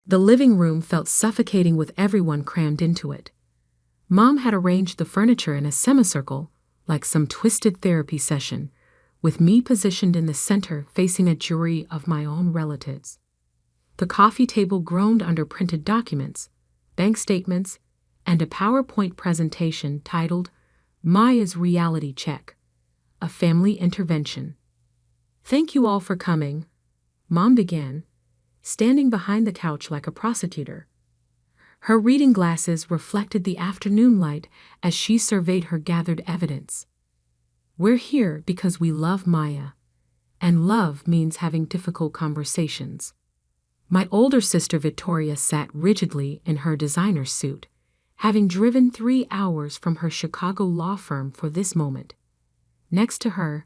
The living room felt suffocating with everyone crammed into it. Mom had arranged the furniture in a semicircle, like some twisted therapy session, with me positioned in the center facing a jury of my own relatives. The coffee table groaned under printed documents, bank statements, and a PowerPoint presentation titled Maya's Reality Check, a Family Intervention. "Thank you all for coming," Mom began, standing behind the couch like a prosecutor. Her reading glasses reflected the afternoon light as she surveyed her gathered evidence. "We're here because we love Maya, and love means having difficult conversations." My older sister Victoria sat rigidly in her designer suit, having driven 3 hours from her Chicago law firm for this moment. Next to her,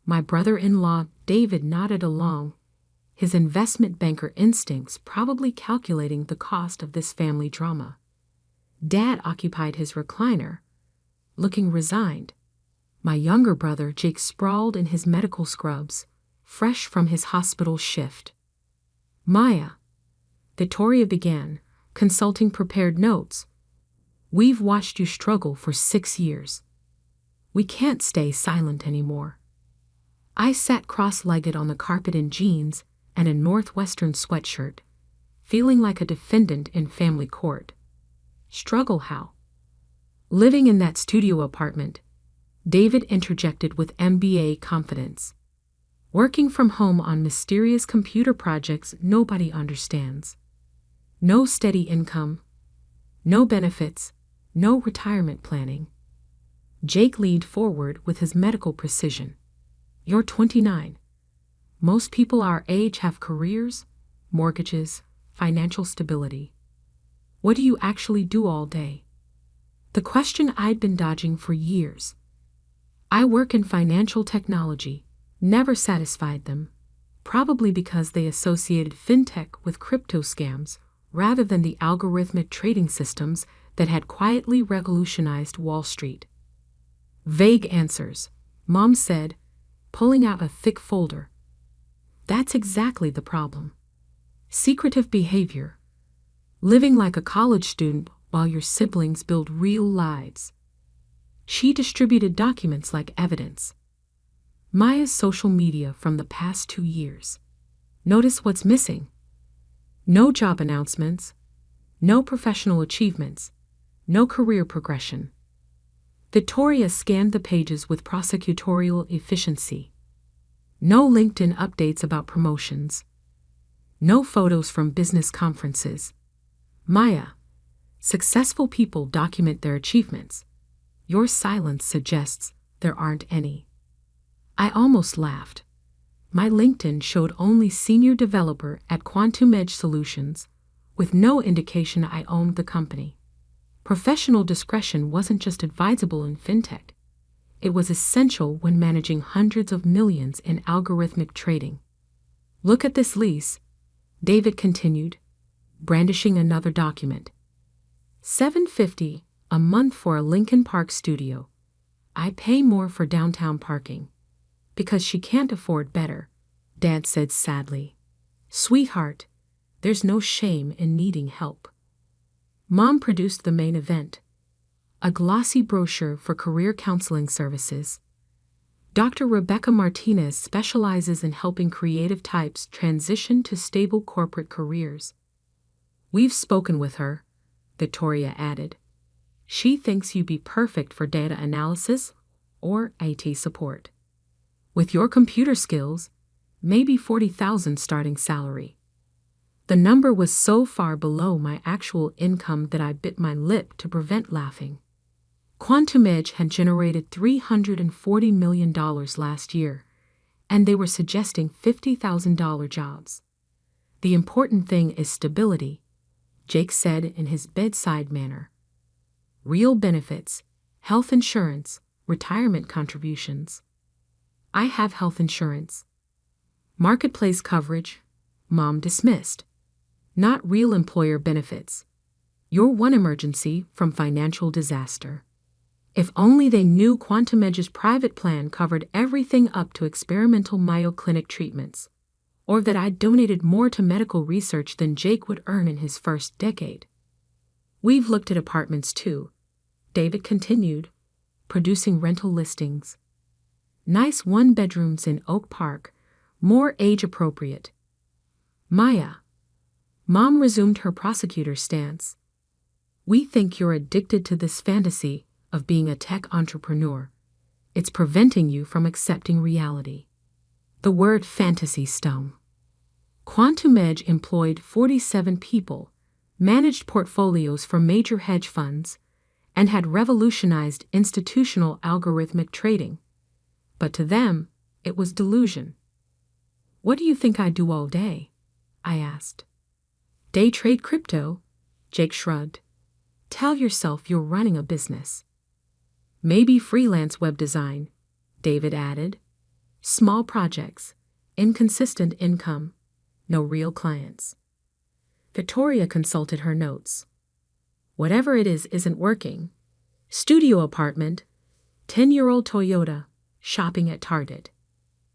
my brother-in-law David nodded along, his investment banker instincts probably calculating the cost of this family drama. Dad occupied his recliner, looking resigned. My younger brother Jake sprawled in his medical scrubs, fresh from his hospital shift. "Maya," Victoria began, consulting prepared notes, "we've watched you struggle for 6 years. We can't stay silent anymore." I sat cross-legged on the carpet in jeans and a Northwestern sweatshirt, feeling like a defendant in family court. "Struggle how?" "Living in that studio apartment," David interjected with MBA confidence. "Working from home on mysterious computer projects nobody understands. No steady income, no benefits, no retirement planning." Jake leaned forward with his medical precision. "You're 29. Most people our age have careers, mortgages, financial stability. What do you actually do all day?" The question I'd been dodging for years. "I work in financial technology," never satisfied them, probably because they associated fintech with crypto scams rather than the algorithmic trading systems that had quietly revolutionized Wall Street. "Vague answers," Mom said, pulling out a thick folder. "That's exactly the problem. Secretive behavior. Living like a college student while your siblings build real lives." She distributed documents like evidence. Maya's social media from the past 2 years. Notice what's missing. No job announcements, no professional achievements, no career progression. Victoria scanned the pages with prosecutorial efficiency. No LinkedIn updates about promotions. No photos from business conferences. "Maya, successful people document their achievements. Your silence suggests there aren't any." I almost laughed. My LinkedIn showed only senior developer at Quantum Edge Solutions, with no indication I owned the company. Professional discretion wasn't just advisable in fintech. It was essential when managing hundreds of millions in algorithmic trading. "Look at this lease," David continued, brandishing another document. $750 a month for a Lincoln Park studio. I pay more for downtown parking. Because she can't afford better, Dad said sadly. "Sweetheart, there's no shame in needing help." Mom produced the main event, a glossy brochure for career counseling services. Dr. Rebecca Martinez specializes in helping creative types transition to stable corporate careers. "We've spoken with her," Victoria added. "She thinks you'd be perfect for data analysis or IT support. With your computer skills, maybe $40,000 starting salary." The number was so far below my actual income that I bit my lip to prevent laughing. Quantum Edge had generated $340 million last year, and they were suggesting $50,000 jobs. "The important thing is stability," Jake said in his bedside manner. "Real benefits, health insurance, retirement contributions." "I have health insurance." "Marketplace coverage," Mom dismissed. "Not real employer benefits. Your one emergency from financial disaster." If only they knew Quantum Edge's private plan covered everything up to experimental Mayo Clinic treatments. or that I'd donated more to medical research than Jake would earn in his first decade. We've looked at apartments too, David continued, producing rental listings. Nice one-bedrooms in Oak Park, more age-appropriate. Maya. Mom resumed her prosecutor's stance. We think you're addicted to this fantasy of being a tech entrepreneur. It's preventing you from accepting reality. The word fantasy stung. Quantum Edge employed 47 people, managed portfolios for major hedge funds, and had revolutionized institutional algorithmic trading. But to them, it was delusion. What do you think I do all day? I asked. Day trade crypto? Jake shrugged. Tell yourself you're running a business. Maybe freelance web design, David added. Small projects, inconsistent income, no real clients. Victoria consulted her notes. Whatever it is isn't working. Studio apartment, 10-year-old Toyota, shopping at Target.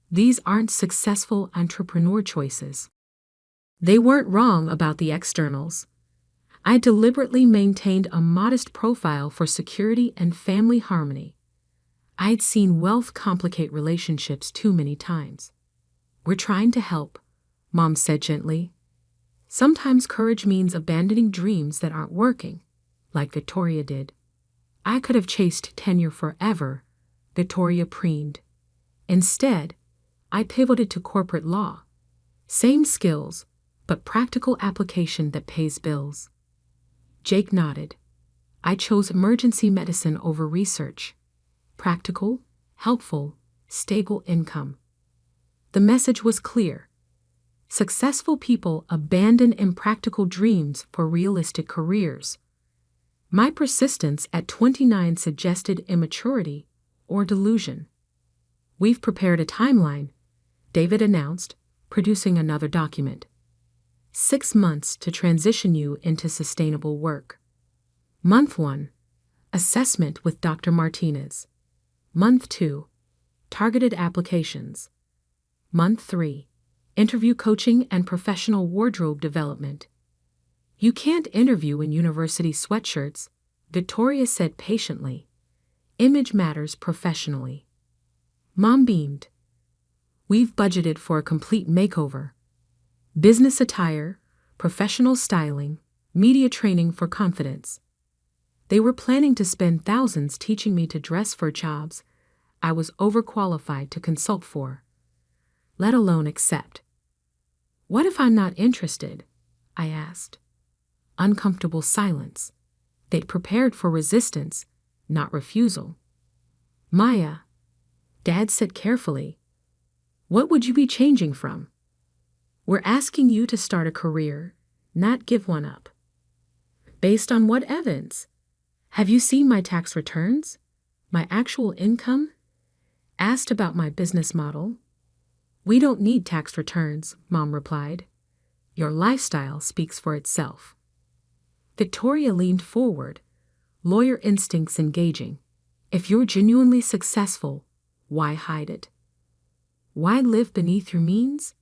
These aren't successful entrepreneur choices. They weren't wrong about the externals. I deliberately maintained a modest profile for security and family harmony. I'd seen wealth complicate relationships too many times. We're trying to help, Mom said gently. Sometimes courage means abandoning dreams that aren't working, like Victoria did. I could have chased tenure forever, Victoria preened. Instead, I pivoted to corporate law. Same skills, but practical application that pays bills. Jake nodded. I chose emergency medicine over research. Practical, helpful, stable income. The message was clear. Successful people abandon impractical dreams for realistic careers. My persistence at 29 suggested immaturity or delusion. We've prepared a timeline, David announced, producing another document. 6 months to transition you into sustainable work. Month 1, assessment with Dr. Martinez. Month 2, targeted applications. Month 3, interview coaching and professional wardrobe development. You can't interview in university sweatshirts, Victoria said patiently. Image matters professionally. Mom beamed. We've budgeted for a complete makeover. Business attire, professional styling, media training for confidence. They were planning to spend thousands teaching me to dress for jobs I was overqualified to consult for, let alone accept. What if I'm not interested? I asked. Uncomfortable silence. They'd prepared for resistance, not refusal. Maya, Dad said carefully, what would you be changing from? We're asking you to start a career, not give one up. Based on what evidence? Have you seen my tax returns? My actual income? Asked about my business model. We don't need tax returns, Mom replied. Your lifestyle speaks for itself. Victoria leaned forward, lawyer instincts engaging. If you're genuinely successful, why hide it? Why live beneath your means?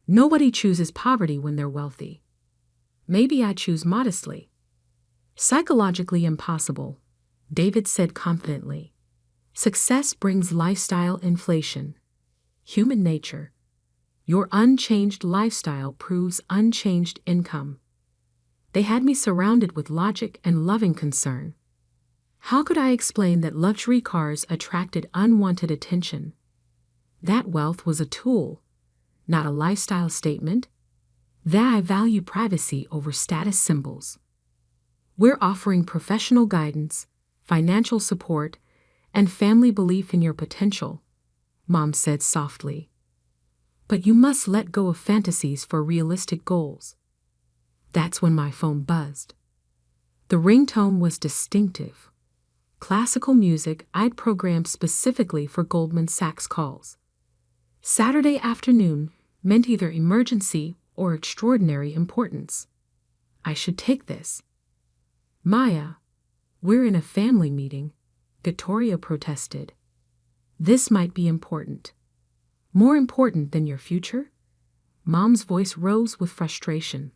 Nobody chooses poverty when they're wealthy. Maybe I choose modestly. Psychologically impossible, David said confidently. Success brings lifestyle inflation. Human nature. Your unchanged lifestyle proves unchanged income. They had me surrounded with logic and loving concern. How could I explain that luxury cars attracted unwanted attention? That wealth was a tool, not a lifestyle statement. That I value privacy over status symbols. We're offering professional guidance, financial support, and family belief in your potential, Mom said softly. But you must let go of fantasies for realistic goals. That's when my phone buzzed. The ringtone was distinctive. Classical music I'd programmed specifically for Goldman Sachs calls. Saturday afternoon meant either emergency or extraordinary importance. I should take this. Maya, we're in a family meeting, Victoria protested. This might be important. More important than your future? Mom's voice rose with frustration.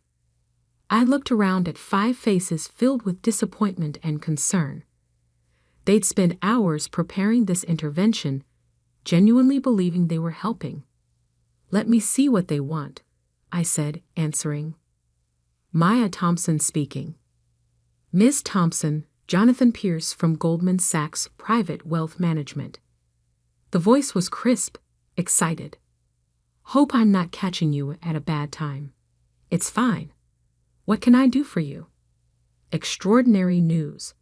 I looked around at 5 faces filled with disappointment and concern. They'd spent hours preparing this intervention, genuinely believing they were helping. "Let me see what they want," I said, answering. Maya Thompson speaking. "Ms. Thompson, Jonathan Pierce from Goldman Sachs Private Wealth Management." The voice was crisp, excited. "Hope I'm not catching you at a bad time." "It's fine. What can I do for you?" Extraordinary news.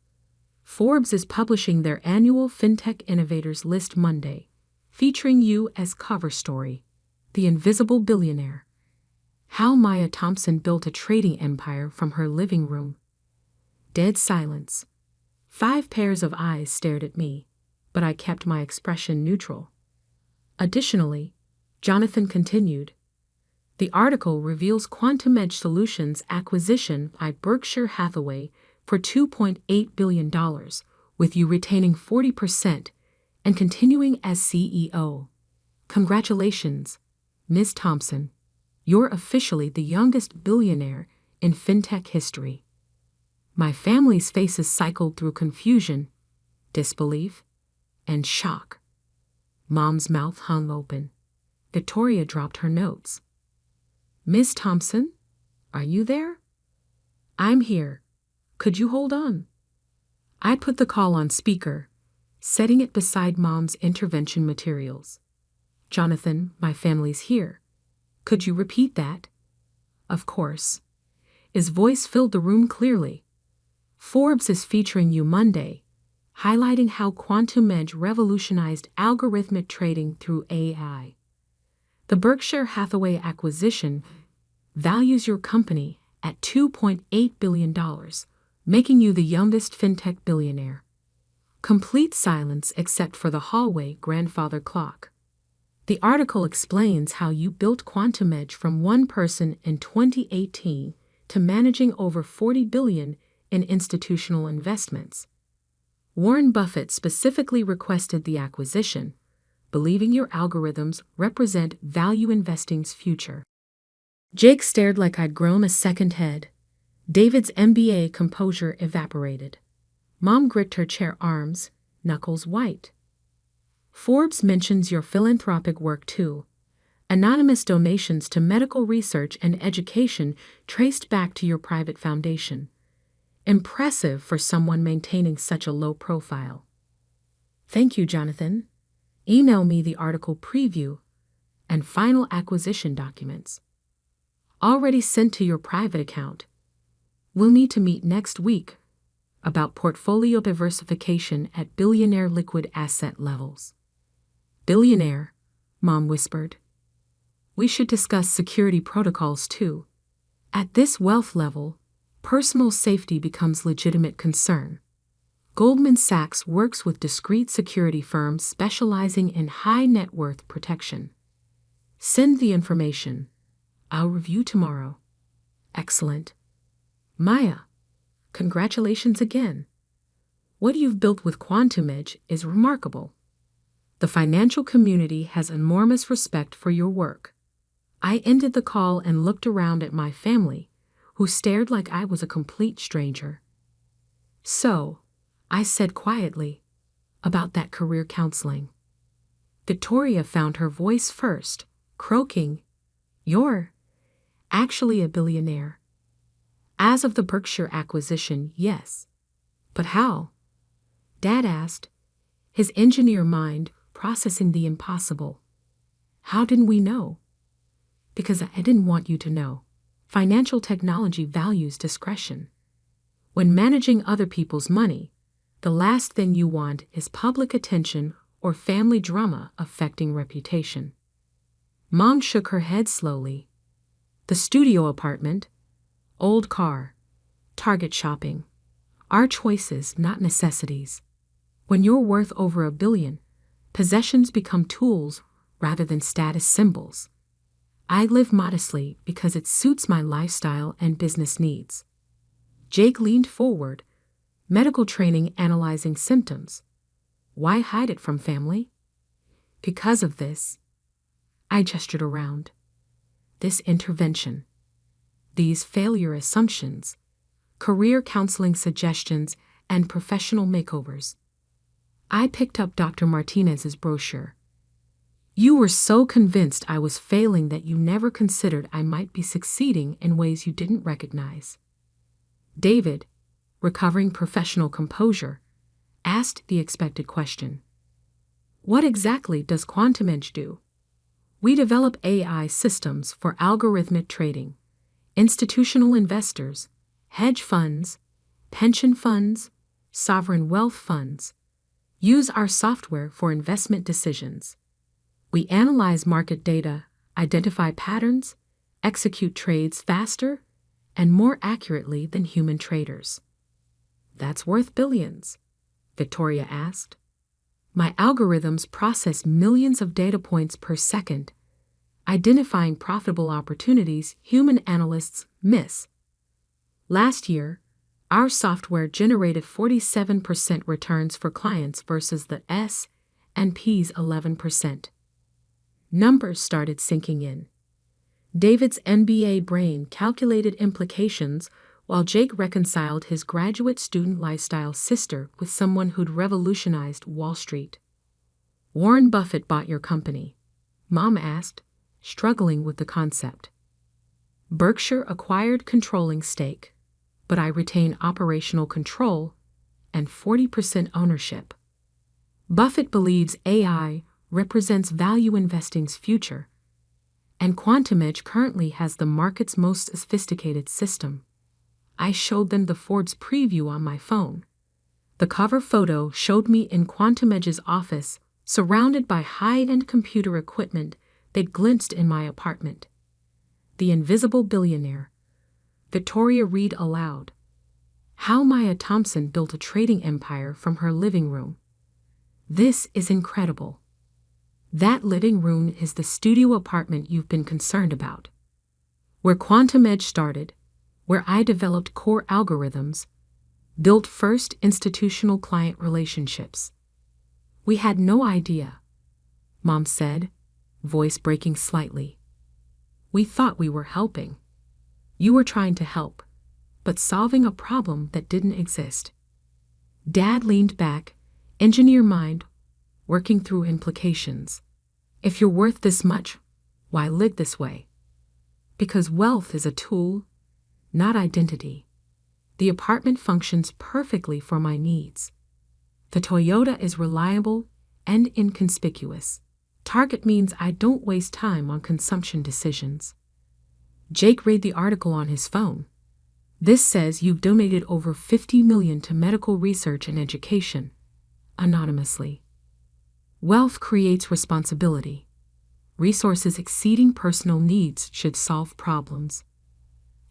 Forbes is publishing their annual FinTech Innovators list Monday, featuring you as cover story, the invisible billionaire. How Maya Thompson built a trading empire from her living room. Dead silence. 5 pairs of eyes stared at me, but I kept my expression neutral. Additionally, Jonathan continued, the article reveals Quantum Edge Solutions' acquisition by Berkshire Hathaway for $2.8 billion, with you retaining 40% and continuing as CEO. Congratulations, Ms. Thompson. You're officially the youngest billionaire in fintech history. My family's faces cycled through confusion, disbelief, and shock. Mom's mouth hung open. Victoria dropped her notes. "Ms. Thompson, are you there?" "I'm here. Could you hold on?" I put the call on speaker, setting it beside Mom's intervention materials. "Jonathan, my family's here. Could you repeat that?" "Of course." His voice filled the room clearly. "Forbes is featuring you Monday, highlighting how Quantum Edge revolutionized algorithmic trading through AI. The Berkshire Hathaway acquisition values your company at $2.8 billion, making you the youngest fintech billionaire." Complete silence except for the hallway grandfather clock. The article explains how you built Quantum Edge from one person in 2018 to managing over $40 billion in institutional investments. Warren Buffett specifically requested the acquisition, believing your algorithms represent value investing's future. Jake stared like I'd grown a second head. David's MBA composure evaporated. Mom gripped her chair arms, knuckles white. "Forbes mentions your philanthropic work too. Anonymous donations to medical research and education traced back to your private foundation. Impressive for someone maintaining such a low profile." "Thank you, Jonathan. Email me the article preview and final acquisition documents." "Already sent to your private account. We'll need to meet next week about portfolio diversification at billionaire liquid asset levels." "Billionaire," Mom whispered. "We should discuss security protocols too. At this wealth level, personal safety becomes legitimate concern. Goldman Sachs works with discrete security firms specializing in high net worth protection. Send the information. I'll review tomorrow." "Excellent. Maya, congratulations again. What you've built with Quantum Edge is remarkable. The financial community has enormous respect for your work." I ended the call and looked around at my family, who stared like I was a complete stranger. "So," I said quietly, "about that career counseling." Victoria found her voice first, croaking, "You're actually a billionaire." "As of the Berkshire acquisition, yes. But how?" Dad asked, his engineer mind processing the impossible. "How didn't we know?" "Because I didn't want you to know. Financial technology values discretion. When managing other people's money, the last thing you want is public attention or family drama affecting reputation." Mom shook her head slowly. "The studio apartment, old car, Target shopping, are choices, not necessities. When you're worth over $1 billion, possessions become tools rather than status symbols. I live modestly because it suits my lifestyle and business needs." Jake leaned forward, medical training analyzing symptoms. "Why hide it from family?" "Because of this." I gestured around. this intervention, these failure assumptions, career counseling suggestions, and professional makeovers. I picked up Dr. Martinez's brochure. You were so convinced I was failing that you never considered I might be succeeding in ways you didn't recognize. David, recovering professional composure, asked the expected question. What exactly does Quantum Edge do? We develop AI systems for algorithmic trading, institutional investors, hedge funds, pension funds, sovereign wealth funds. Use our software for investment decisions. We analyze market data, identify patterns, execute trades faster and more accurately than human traders. That's worth billions, Victoria asked. My algorithms process millions of data points per second, identifying profitable opportunities human analysts miss. Last year, our software generated 47% returns for clients versus the S&P's 11%. Numbers started sinking in. David's MBA brain calculated implications while Jake reconciled his graduate student lifestyle sister with someone who'd revolutionized Wall Street. Warren Buffett bought your company, Mom asked, struggling with the concept. Berkshire acquired controlling stake, but I retain operational control and 40% ownership. Buffett believes AI represents value investing's future, and Quantum Edge currently has the market's most sophisticated system. I showed them the Ford's preview on my phone. The cover photo showed me in Quantum Edge's office, surrounded by high-end computer equipment they'd glimpsed in my apartment. The invisible billionaire, Victoria read aloud. How Maya Thompson built a trading empire from her living room. This is incredible. That living room is the studio apartment you've been concerned about. Where Quantum Edge started, where I developed core algorithms, built first institutional client relationships. We had no idea, Mom said, voice breaking slightly. We thought we were helping. You were trying to help, but solving a problem that didn't exist. Dad leaned back, engineer mind, working through implications. If you're worth this much, why live this way? Because wealth is a tool, not identity. The apartment functions perfectly for my needs. The Toyota is reliable and inconspicuous. Target means I don't waste time on consumption decisions. Jake read the article on his phone. This says you've donated over $50 million to medical research and education, anonymously. Wealth creates responsibility. Resources exceeding personal needs should solve problems.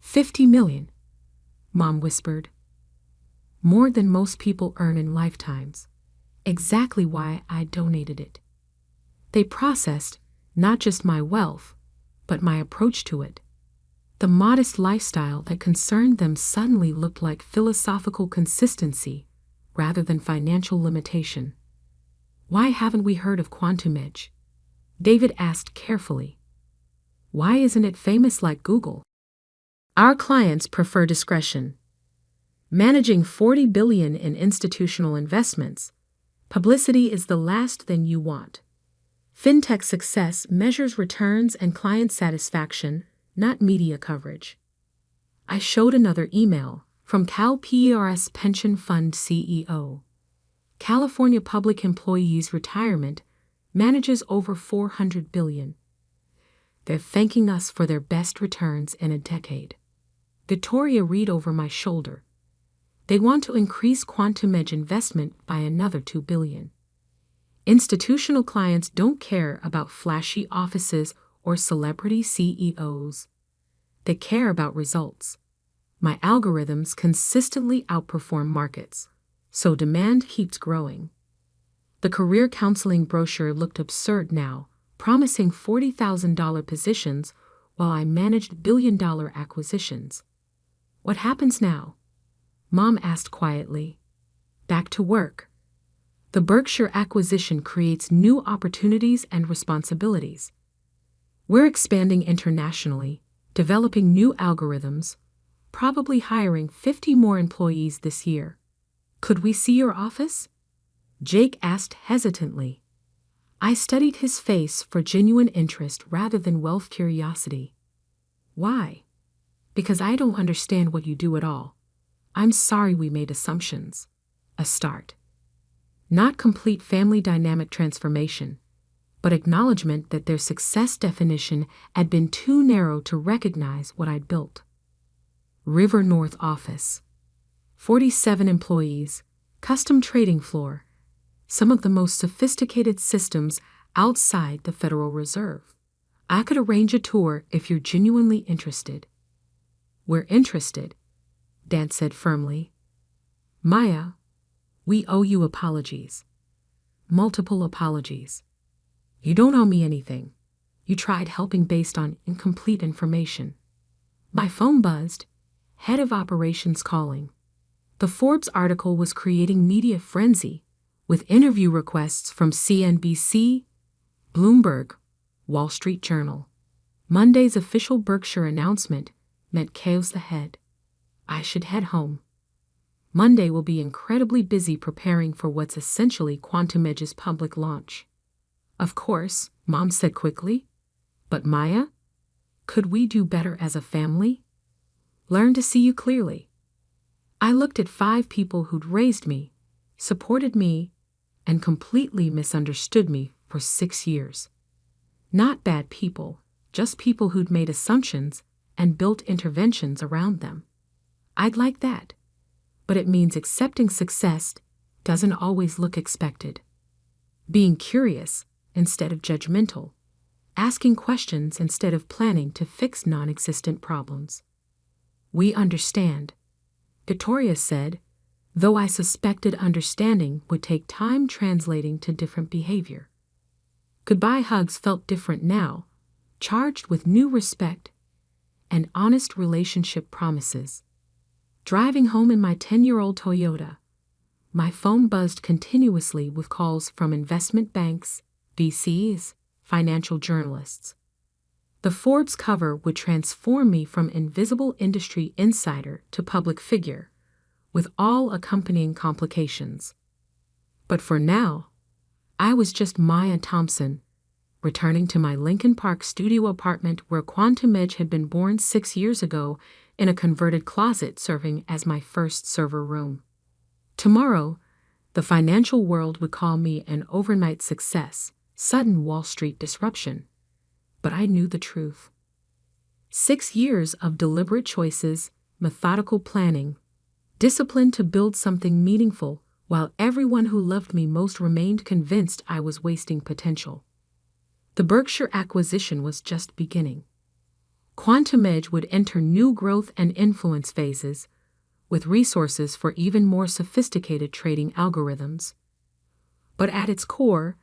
$50 million, Mom whispered. More than most people earn in lifetimes. Exactly why I donated it. They processed not just my wealth, but my approach to it. The modest lifestyle that concerned them suddenly looked like philosophical consistency rather than financial limitation. Why haven't we heard of Quantum Edge? David asked carefully. Why isn't it famous like Google? Our clients prefer discretion. Managing $40 billion in institutional investments, publicity is the last thing you want. Fintech success measures returns and client satisfaction, not media coverage. I showed another email from CalPERS Pension Fund CEO. California Public Employees Retirement manages over $400 billion. They're thanking us for their best returns in a decade. Victoria read over my shoulder. They want to increase Quantum Edge investment by another $2 billion. Institutional clients don't care about flashy offices or celebrity CEOs. They care about results. My algorithms consistently outperform markets, so demand keeps growing. The career counseling brochure looked absurd now, promising $40,000 positions while I managed billion-dollar acquisitions. What happens now? Mom asked quietly. Back to work. The Berkshire acquisition creates new opportunities and responsibilities. We're expanding internationally, developing new algorithms, probably hiring 50 more employees this year. Could we see your office? Jake asked hesitantly. I studied his face for genuine interest rather than wealth curiosity. Why? Because I don't understand what you do at all. I'm sorry we made assumptions. A start. Not complete family dynamic transformation, but acknowledgement that their success definition had been too narrow to recognize what I'd built. River North Office. 47 employees, custom trading floor, some of the most sophisticated systems outside the Federal Reserve. I could arrange a tour if you're genuinely interested. We're interested, Dan said firmly. Maya, we owe you apologies. Multiple apologies. You don't owe me anything. You tried helping based on incomplete information. My phone buzzed. Head of operations calling. The Forbes article was creating media frenzy, with interview requests from CNBC, Bloomberg, Wall Street Journal. Monday's official Berkshire announcement meant chaos ahead. I should head home. Monday will be incredibly busy preparing for what's essentially Quantum Edge's public launch. Of course, Mom said quickly. But Maya? Could we do better as a family? Learn to see you clearly. I looked at 5 people who'd raised me, supported me, and completely misunderstood me for 6 years. Not bad people, just people who'd made assumptions and built interventions around them. I'd like that. But it means accepting success doesn't always look expected. Being curious instead of judgmental. Asking questions instead of planning to fix non-existent problems. We understand, Victoria said, though I suspected understanding would take time translating to different behavior. Goodbye hugs felt different now, charged with new respect and honest relationship promises. Driving home in my 10-year-old Toyota, my phone buzzed continuously with calls from investment banks, VCs, financial journalists. The Forbes cover would transform me from invisible industry insider to public figure, with all accompanying complications. But for now, I was just Maya Thompson, returning to my Lincoln Park studio apartment where Quantum Edge had been born 6 years ago in a converted closet serving as my first server room. Tomorrow, the financial world would call me an overnight success, sudden Wall Street disruption. But I knew the truth. 6 years of deliberate choices, methodical planning, discipline to build something meaningful, while everyone who loved me most remained convinced I was wasting potential. The Berkshire acquisition was just beginning. Quantum Edge would enter new growth and influence phases, with resources for even more sophisticated trading algorithms. But at its core,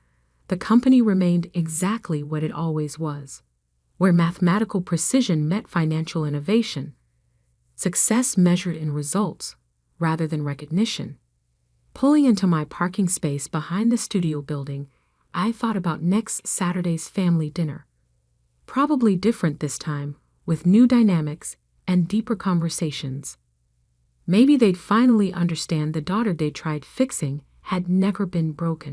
the company remained exactly what it always was, where mathematical precision met financial innovation, success measured in results rather than recognition. Pulling into my parking space behind the studio building, I thought about next Saturday's family dinner. Probably different this time, with new dynamics and deeper conversations. Maybe they'd finally understand the daughter they tried fixing had never been broken.